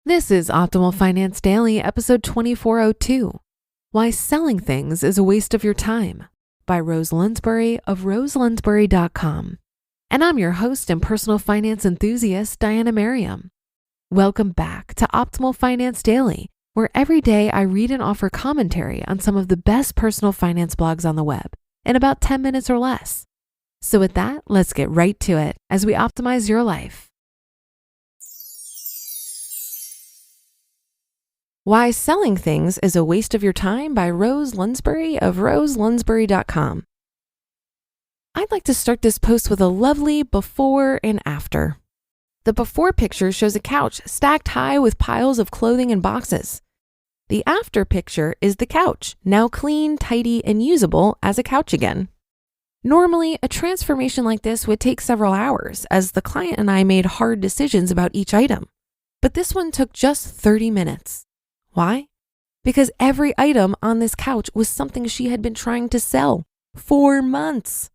This is Optimal Finance Daily, episode 2402. Why Selling Things is a Waste of Your Time by Rose Lounsbury of roselounsbury.com. And I'm your host and personal finance enthusiast, Diana Merriam. Welcome back to Optimal Finance Daily, where every day I read and offer commentary on some of the best personal finance blogs on the web in about 10 minutes or less. So with that, let's get right to it as we optimize your life. Why Selling Things is a Waste of Your Time by Rose Lounsbury of roselounsbury.com. I'd like to start this post with a lovely before and after. The before picture shows a couch stacked high with piles of clothing and boxes. The after picture is the couch, now clean, tidy, and usable as a couch again. Normally, a transformation like this would take several hours as the client and I made hard decisions about each item. But this one took just 30 minutes. Why? Because every item on this couch was something she had been trying to sell for months.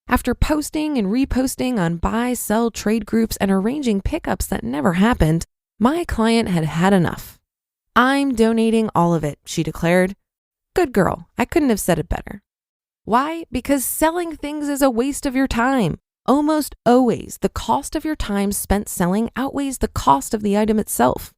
After posting and reposting on buy, sell, trade groups and arranging pickups that never happened, my client had had enough. "I'm donating all of it," she declared. Good girl, I couldn't have said it better. Why? Because selling things is a waste of your time. Almost always, the cost of your time spent selling outweighs the cost of the item itself.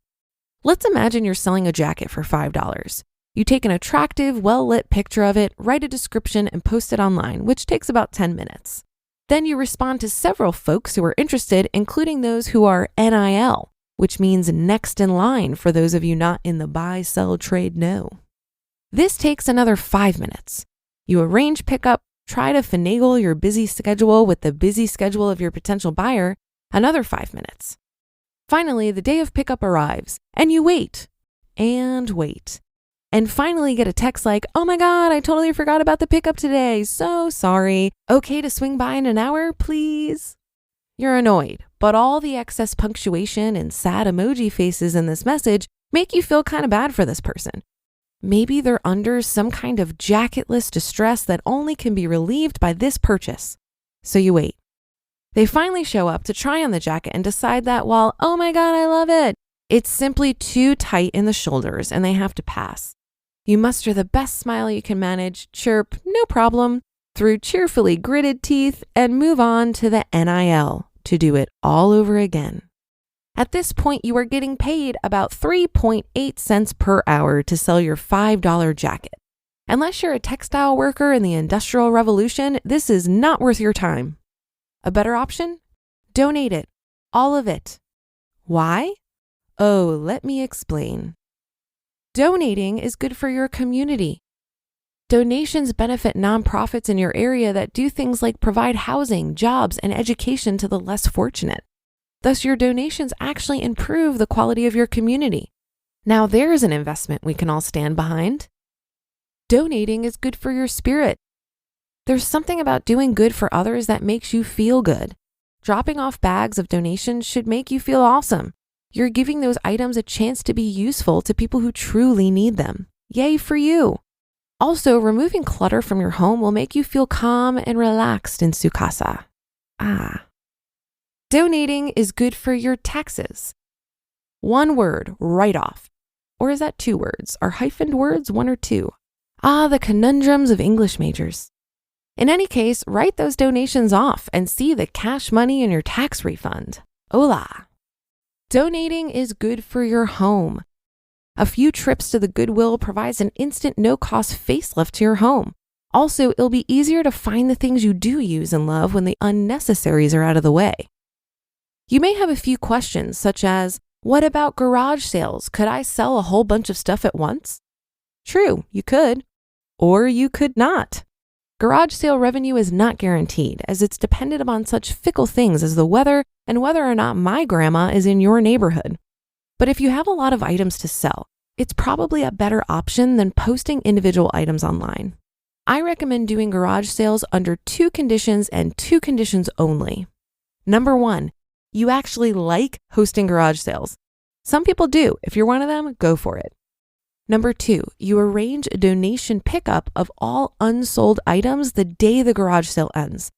Let's imagine you're selling a jacket for $5. You take an attractive, well-lit picture of it, write a description, and post it online, which takes about 10 minutes. Then you respond to several folks who are interested, including those who are NIL, which means next in line for those of you not in the buy, sell, trade know. This takes another 5 minutes. You arrange pickup, try to finagle your busy schedule with the busy schedule of your potential buyer, another 5 minutes. Finally, the day of pickup arrives, and you wait, and wait, and finally get a text like, "Oh my God, I totally forgot about the pickup today. So sorry. Okay to swing by in an hour, please?" You're annoyed, but all the excess punctuation and sad emoji faces in this message make you feel kind of bad for this person. Maybe they're under some kind of jacketless distress that only can be relieved by this purchase. So you wait. They finally show up to try on the jacket and decide that while, "Oh my God, I love it," it's simply too tight in the shoulders and they have to pass. You muster the best smile you can manage, chirp, "No problem," through cheerfully gritted teeth and move on to the NIL to do it all over again. At this point, you are getting paid about 3.8 cents per hour to sell your $5 jacket. Unless you're a textile worker in the Industrial Revolution, this is not worth your time. A better option? Donate it. All of it. Why? Oh, let me explain. Donating is good for your community. Donations benefit nonprofits in your area that do things like provide housing, jobs, and education to the less fortunate. Thus, your donations actually improve the quality of your community. Now there's an investment we can all stand behind. Donating is good for your spirit. There's something about doing good for others that makes you feel good. Dropping off bags of donations should make you feel awesome. You're giving those items a chance to be useful to people who truly need them. Yay for you. Also, removing clutter from your home will make you feel calm and relaxed in Sukasa. Donating is good for your taxes. One word, write-off. Or is that two words? Are hyphened words one or two? The conundrums of English majors. In any case, write those donations off and see the cash money in your tax refund. Hola! Donating is good for your home. A few trips to the Goodwill provides an instant no-cost facelift to your home. Also, it'll be easier to find the things you do use and love when the unnecessaries are out of the way. You may have a few questions such as, what about garage sales? Could I sell a whole bunch of stuff at once? True, you could. Or you could not. Garage sale revenue is not guaranteed as it's dependent upon such fickle things as the weather and whether or not my grandma is in your neighborhood. But if you have a lot of items to sell, it's probably a better option than posting individual items online. I recommend doing garage sales under two conditions and two conditions only. Number one, you actually like hosting garage sales. Some people do. If you're one of them, go for it. Number two, you arrange a donation pickup of all unsold items the day the garage sale ends.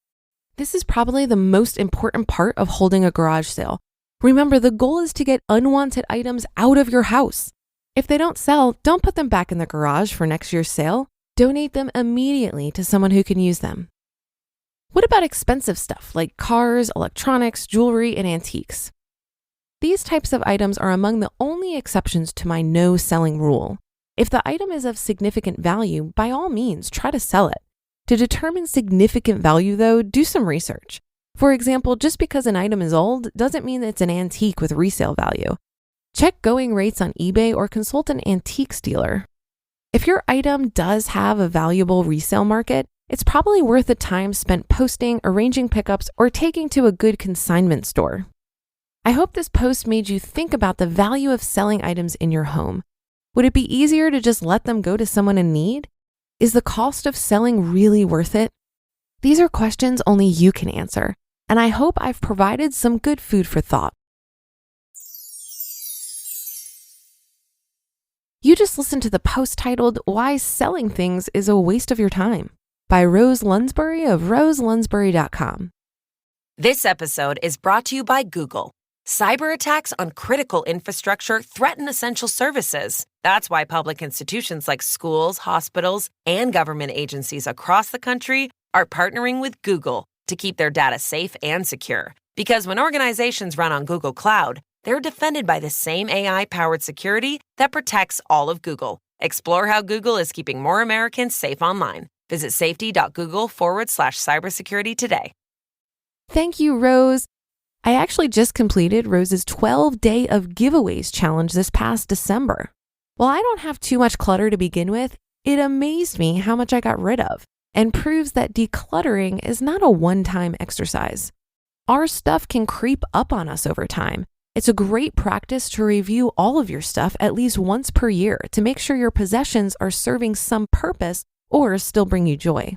This is probably the most important part of holding a garage sale. Remember, the goal is to get unwanted items out of your house. If they don't sell, don't put them back in the garage for next year's sale. Donate them immediately to someone who can use them. What about expensive stuff like cars, electronics, jewelry, and antiques? These types of items are among the only exceptions to my no selling rule. If the item is of significant value, by all means, try to sell it. To determine significant value, though, do some research. For example, just because an item is old doesn't mean it's an antique with resale value. Check going rates on eBay or consult an antiques dealer. If your item does have a valuable resale market, it's probably worth the time spent posting, arranging pickups, or taking to a good consignment store. I hope this post made you think about the value of selling items in your home. Would it be easier to just let them go to someone in need? Is the cost of selling really worth it? These are questions only you can answer, and I hope I've provided some good food for thought. You just listened to the post titled, "Why Selling Things is a Waste of Your Time" by Rose Lounsbury of roselounsbury.com. This episode is brought to you by Google. Cyber attacks on critical infrastructure threaten essential services. That's why public institutions like schools, hospitals, and government agencies across the country are partnering with Google to keep their data safe and secure. Because when organizations run on Google Cloud, they're defended by the same AI-powered security that protects all of Google. Explore how Google is keeping more Americans safe online. Visit safety.google/cybersecurity today. Thank you, Rose. I actually just completed Rose's 12-day of giveaways challenge this past December. While I don't have too much clutter to begin with, it amazed me how much I got rid of and proves that decluttering is not a one-time exercise. Our stuff can creep up on us over time. It's a great practice to review all of your stuff at least once per year to make sure your possessions are serving some purpose or still bring you joy.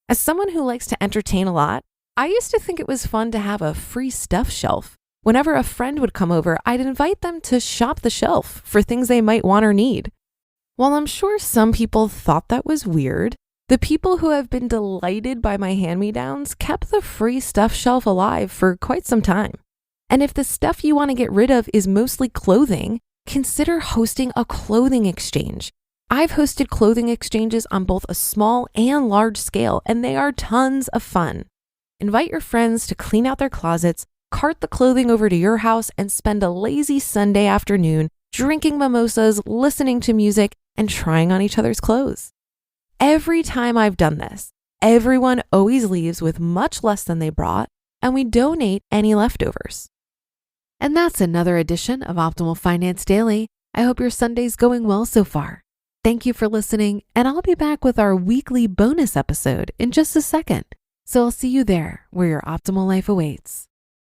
As someone who likes to entertain a lot, I used to think it was fun to have a free stuff shelf. Whenever a friend would come over, I'd invite them to shop the shelf for things they might want or need. While I'm sure some people thought that was weird, the people who have been delighted by my hand-me-downs kept the free stuff shelf alive for quite some time. And if the stuff you want to get rid of is mostly clothing, consider hosting a clothing exchange. I've hosted clothing exchanges on both a small and large scale, and they are tons of fun. Invite your friends to clean out their closets, cart the clothing over to your house, and spend a lazy Sunday afternoon drinking mimosas, listening to music, and trying on each other's clothes. Every time I've done this, everyone always leaves with much less than they brought, and we donate any leftovers. And that's another edition of Optimal Finance Daily. I hope your Sunday's going well so far. Thank you for listening, and I'll be back with our weekly bonus episode in just a second. So I'll see you there where your optimal life awaits.